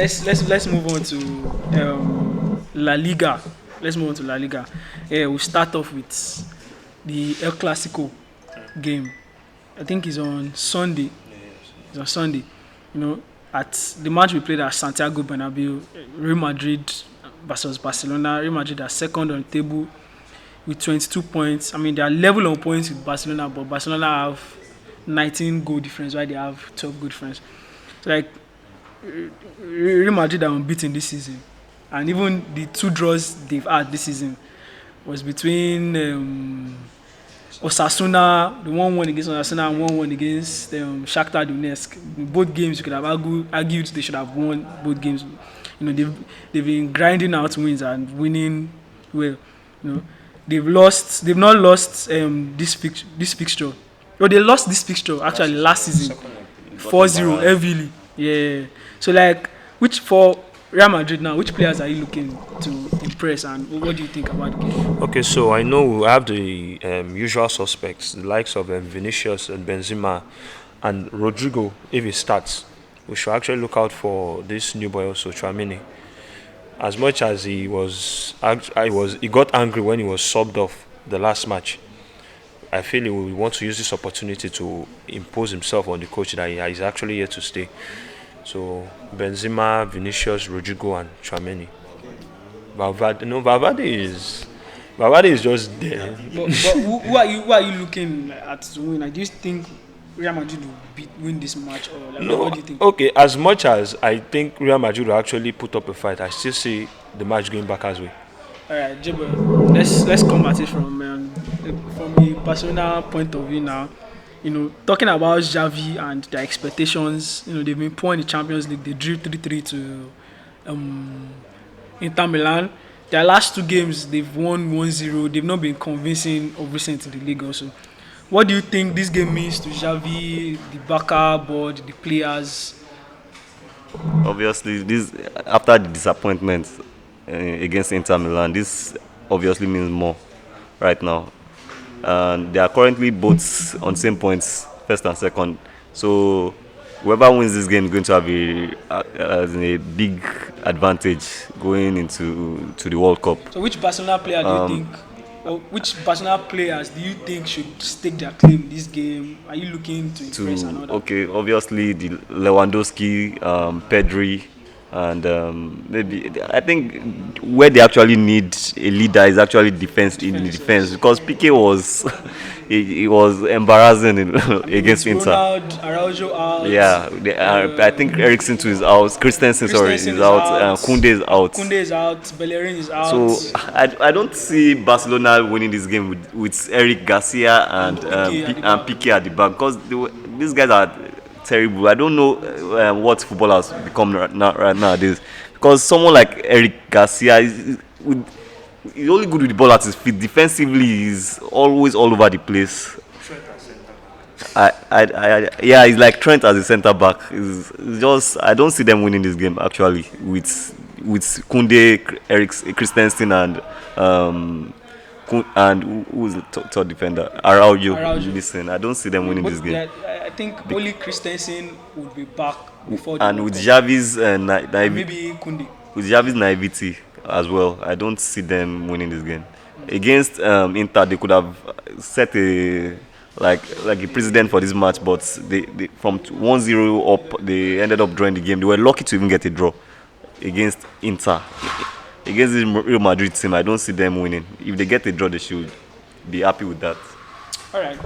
let's move on to La Liga. Let's move on to La Liga. We'll start off with the El Clasico game. I think it's on Sunday. It's on Sunday. You know, at the match we played at Santiago Bernabeu, Real Madrid versus Barcelona. Real Madrid are second on the table with 22 points. I mean, they are level on points with Barcelona, but Barcelona have 19 goal difference, while they have 12 goal difference. So, like, Real Madrid are unbeaten this season, and even the 2 draws they've had this season was between Osasuna, the 1-1 against Osasuna, and 1-1 against Shakhtar Donetsk. In both games, you could have argued they should have won both games. You know, they've been grinding out wins and winning well. You know, they've not lost this fixture. Well, they lost this fixture actually last season, 4-0 heavily. Yeah. So, like, for Real Madrid now, which players are you looking to impress, and what do you think about the game? Okay, so I know we have the usual suspects, the likes of Vinicius and Benzema and Rodrigo. If he starts, we should actually look out for this new boy also, Tchouaméni. As much as he got angry when he was subbed off the last match. I feel he will want to use this opportunity to impose himself on the coach that he is actually here to stay. So Benzema, Vinicius, Rodrigo, and Tchouaméni. Valverde is just there. But who are you looking at to win? Like, do you think Real Madrid will win this match, or like, No, what do you think? okay. As much as I think Real Madrid will actually put up a fight, I still see the match going Barca's way. All right, Jibril, let's come at it from a personal point of view now. You know, talking about Xavi and their expectations. You know, they've been poor in the Champions League. They drew 3-3 to Inter Milan. Their last 2 games, they've won 1-0. They've not been convincing of recent in the league also. What do you think this game means to Xavi, the Barca board, the players? Obviously, this after the disappointment against Inter Milan, this obviously means more right now. And they are currently both on same points, first and second. So whoever wins this game is going to have a big advantage going into the World Cup. So which Barcelona player do you think, or which Barcelona players do you think should stake their claim in this game? Are you looking to impress another? Okay, obviously the Lewandowski, Pedri, and maybe I think where they actually need a leader is actually defense, because Piqué was he was embarrassing against Inter. Ronald, Araujo out. Yeah, I think Eriksen too is out. Christensen is out. Kounde is out. Kounde is out. Bellerin is out. So I don't see Barcelona winning this game with Eric Garcia and Piqué at the back, because these guys are terrible. I don't know what football has become right nowadays, because someone like Eric Garcia is only good with the ball at his feet. Defensively, he's always all over the place. Yeah, he's like Trent as a centre back. It's just, I don't see them winning this game actually with Kounde, Eric Christensen, and who's the third defender? Araujo. Listen, I don't see them winning this game. I think only Christensen would be back before. And with Xavi's maybe Kounde. With Xavi's naivety as well, I don't see them winning this game. Against Inter, they could have set a precedent for this match, but they from 1-0 up, they ended up drawing the game. They were lucky to even get a draw against Inter. Against the Real Madrid team, I don't see them winning. If they get a draw, they should be happy with that. All right.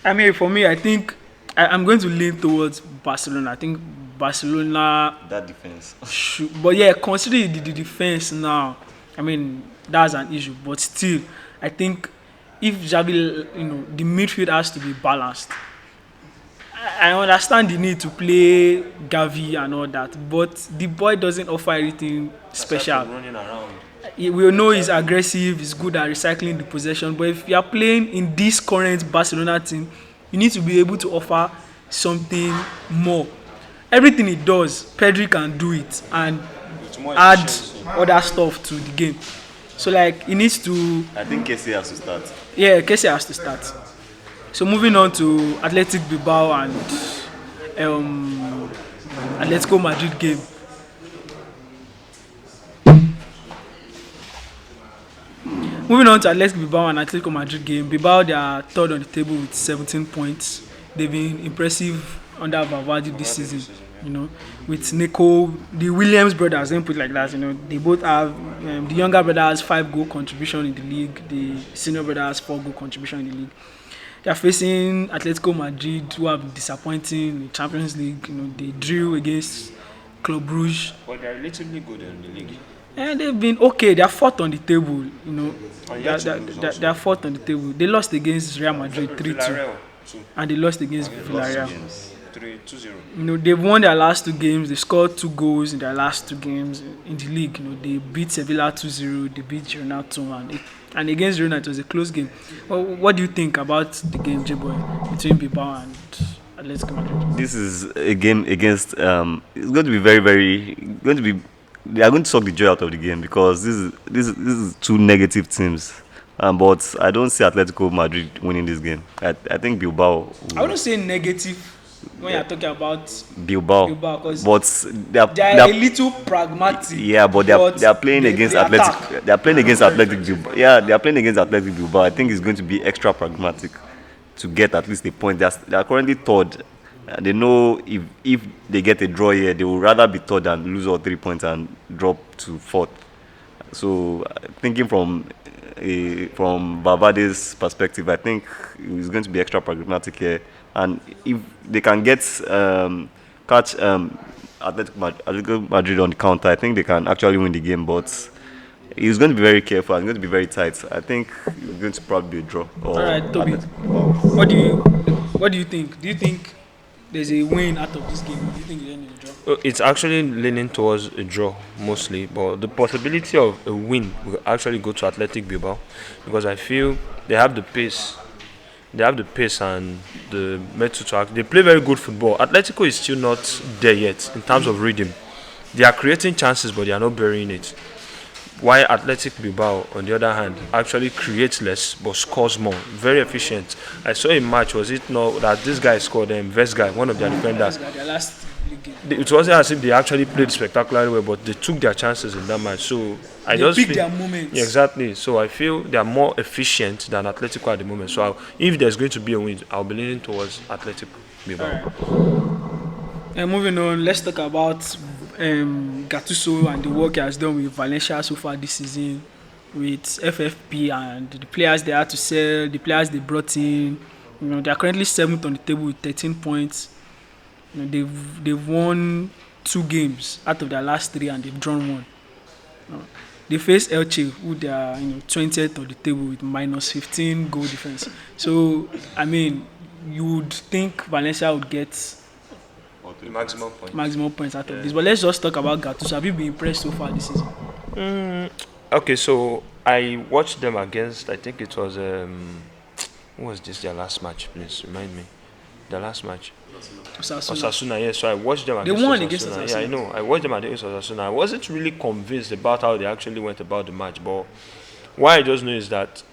I mean, for me, I think I'm going to lean towards Barcelona. I think Barcelona. That defense. But yeah, considering the defense now, I mean, that's an issue. But still, I think if Xavi, the midfield has to be balanced. I understand the need to play Gavi and all that, but the boy doesn't offer anything special. Running around. We know he's aggressive, he's good at recycling the possession, but if you are playing in this current Barcelona team, you need to be able to offer something more. Everything he does, Pedri can do it and add other stuff to the game. So like he needs to. I think Kessie has to start. Yeah, Kessie has to start. So moving on to Athletic Bilbao and Atletico Madrid game. Moving on to Atletico Bilbao and Atletico Madrid game. Bilbao, they are third on the table with 17 points. They've been impressive under Valverde this season. You know, with Nico, the Williams brothers, don't put it like that. You know, they both have the younger brother has 5 goal contribution in the league. The senior brother has 4 goal contribution in the league. They are facing Atletico Madrid, who have been disappointing in the Champions League. You know, they drew against Club Brugge. But they're relatively good in the league. And they've been okay. They are fourth on the table. You know, they are fourth on the table. They lost against Real Madrid 3-2, and they lost against Villarreal 3-2-0. You know, they've won their last 2 games. They scored 2 goals in their last 2 games in the league. You know, they beat Sevilla 2-0. They beat Ronald 2-1. And against Ronald, it was a close game. Well, what do you think about the game, J-Boy, between Bilbao and Atletico Madrid? This is a game against. It's going to be very going to be. They are going to suck the joy out of the game because this is 2 negative teams. But I don't see Atletico Madrid winning this game. I think Bilbao. I wouldn't say negative when you're talking about Bilbao, because but they are a little pragmatic. Yeah, but they are playing against Athletic. They are playing against Athletic Bilbao. Yeah, they are playing against Athletic Bilbao. I think it's going to be extra pragmatic to get at least a point. They are currently third. They know if they get a draw here, they would rather be third than lose all 3 points and drop to fourth. So, thinking from Valverde's perspective, I think it's going to be extra pragmatic here. And if they can catch Atletico Madrid on the counter, I think they can actually win the game. But he's going to be very careful. It's going to be very tight. I think it's going to probably be a draw. All right, Toby. What do you think? Do you think there's a win out of this game? Or do you think it's ending a draw? It's actually leaning towards a draw mostly, but the possibility of a win will actually go to Athletic Bilbao because I feel they have the pace. They have the pace and the mettle to act. They play very good football. Atletico is still not there yet in terms of rhythm. They are creating chances, but they are not burying it. While Athletic Bilbao, on the other hand, actually creates less but scores more. Very efficient. I saw a match, was it not that this guy scored, Vest guy, one of their defenders. Their last league game. It wasn't as if they actually played spectacularly well, but they took their chances in that match. So I They just pick feel, their moments. Yeah, exactly. So I feel they are more efficient than Atletico at the moment. So if there's going to be a win, I'll be leaning towards Athletic Bilbao. Right. And moving on, let's talk about Gattuso and the work he has done with Valencia so far this season, with FFP and the players they had to sell, the players they brought in. You know, they are currently 7th on the table with 13 points. You know, they've won 2 games out of their last 3 and they've drawn 1. You know, they face Elche, who they are 20th on the table with minus 15 goal difference. So I mean, you would think Valencia would get maximum points out of this. But let's just talk about Gattuso. Have you been impressed so far this season? Okay, so I watched them against, I think it was, what was this, their last match? Please remind me. Their last match. Osasuna, yes. So I watched them against Osasuna. They won against Osasuna. Yeah, I know. I watched them against Osasuna. I wasn't really convinced about how they actually went about the match. But what I just know is that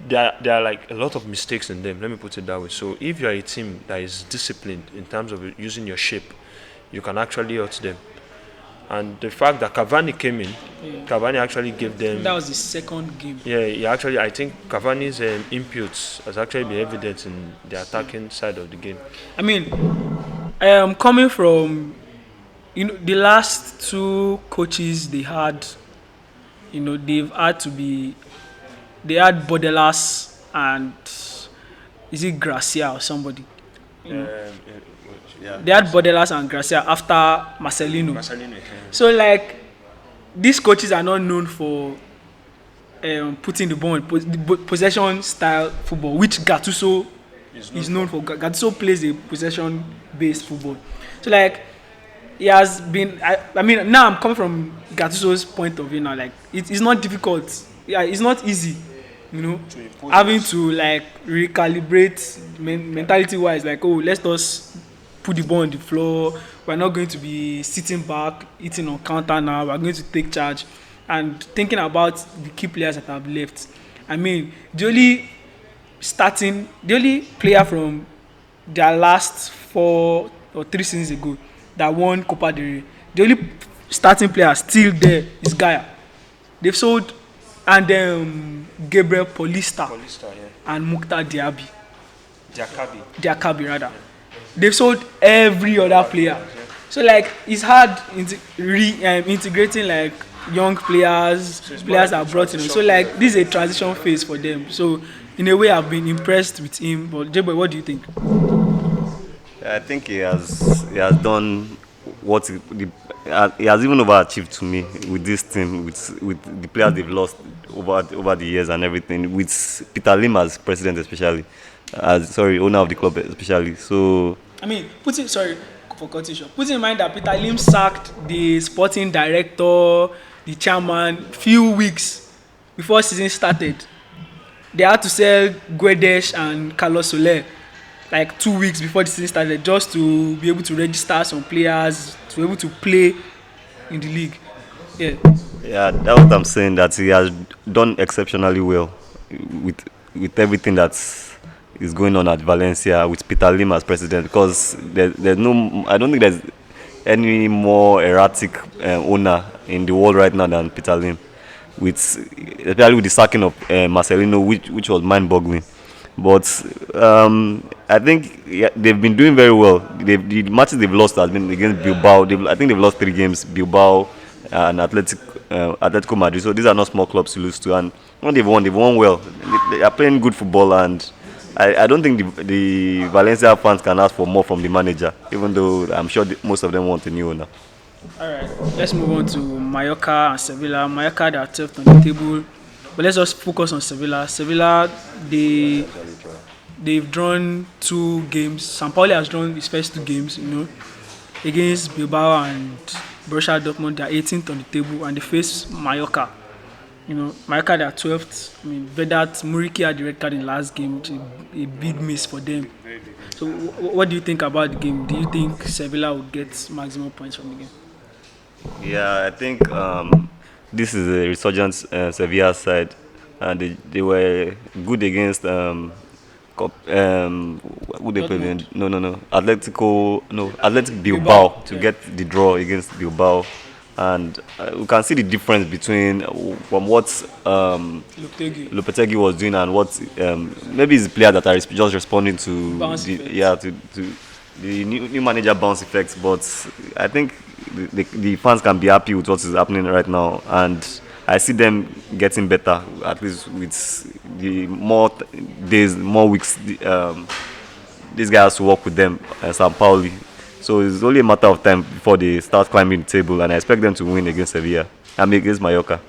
there are like a lot of mistakes in them. Let me put it that way. So if you are a team that is disciplined in terms of using your shape, you can actually hurt them. And the fact that Cavani came in, Cavani actually gave them. That was the second game. Yeah, I think Cavani's inputs has actually been evident in the attacking side of the game. I mean, coming from, the last 2 coaches they had, they've had to be. They had Bordelas and is it Gracia or somebody? They had Bordelas and Gracia after Marcelino. So like, these coaches are not known for putting the ball in possession style football, which Gattuso is known for. Gattuso plays a possession based football. So like, he has been. I mean, now I'm coming from Gattuso's point of view now. Like, it's not difficult. Yeah, it's not easy. Having to like recalibrate mentality wise, like, let's just put the ball on the floor. We're not going to be sitting back, eating on counter now. We're going to take charge and thinking about the key players that have left. I mean, the only player from their last 4 or 3 seasons ago that won Copa del Rey. The only starting player still there is Gaia. They've sold and Gabriel Paulista and Mukhtar Diakabi rather. They've sold every other player. So like it's hard integrating like young players, players that are brought in. So like this is a transition phase for them. So in a way, I've been impressed with him. But J-Boy, what do you think? I think he has done what he has even overachieved to me with this team, with the players they've lost over the years and everything. With Peter Lim as president, especially, owner of the club, especially. So I mean, sorry for cutting put in mind that Peter Lim sacked the sporting director, the chairman, few weeks before season started. They had to sell Guedes and Carlos Soler like 2 weeks before the season started just to be able to register some players to be able to play in the league. Yeah, that's what I'm saying, that he has done exceptionally well with everything that is going on at Valencia with Peter Lim as president, because I don't think there's any more erratic owner in the world right now than Peter Lim, especially with the sacking of Marcelino, which was mind-boggling. But I think they've been doing very well. The matches they've lost has been against Bilbao. I think they've lost 3 games: Bilbao and Atletico Madrid. So these are not small clubs to lose to. And when they've won well. They are playing good football, and I don't think the Valencia fans can ask for more from the manager, even though I'm sure most of them want a new owner. All right, let's move on to Mallorca and Sevilla. Mallorca, they are 12th on the table. But let's just focus on Sevilla. Sevilla, they've drawn 2 games. Sampaoli has drawn his first 2 games, against Bilbao and Borussia Dortmund. They are 18th on the table and they face Mallorca. Mallorca, they are 12th. I mean, Vedat Muriqi had the red card in the last game, which is a big miss for them. So, what do you think about the game? Do you think Sevilla will get maximum points from the game? Yeah, I think this is a resurgent Sevilla side, and they were good against who they played? Atletico Bilbao to get the draw against Bilbao, and we can see the difference between from what Lopetegui was doing and what maybe it's the players that are just responding to the new manager bounce effects. But I think the fans can be happy with what is happening right now, and I see them getting better, at least with the more days, more weeks. This guy has to work with them, Sampaoli. So it's only a matter of time before they start climbing the table, and I expect them to win against Sevilla. Against Mallorca.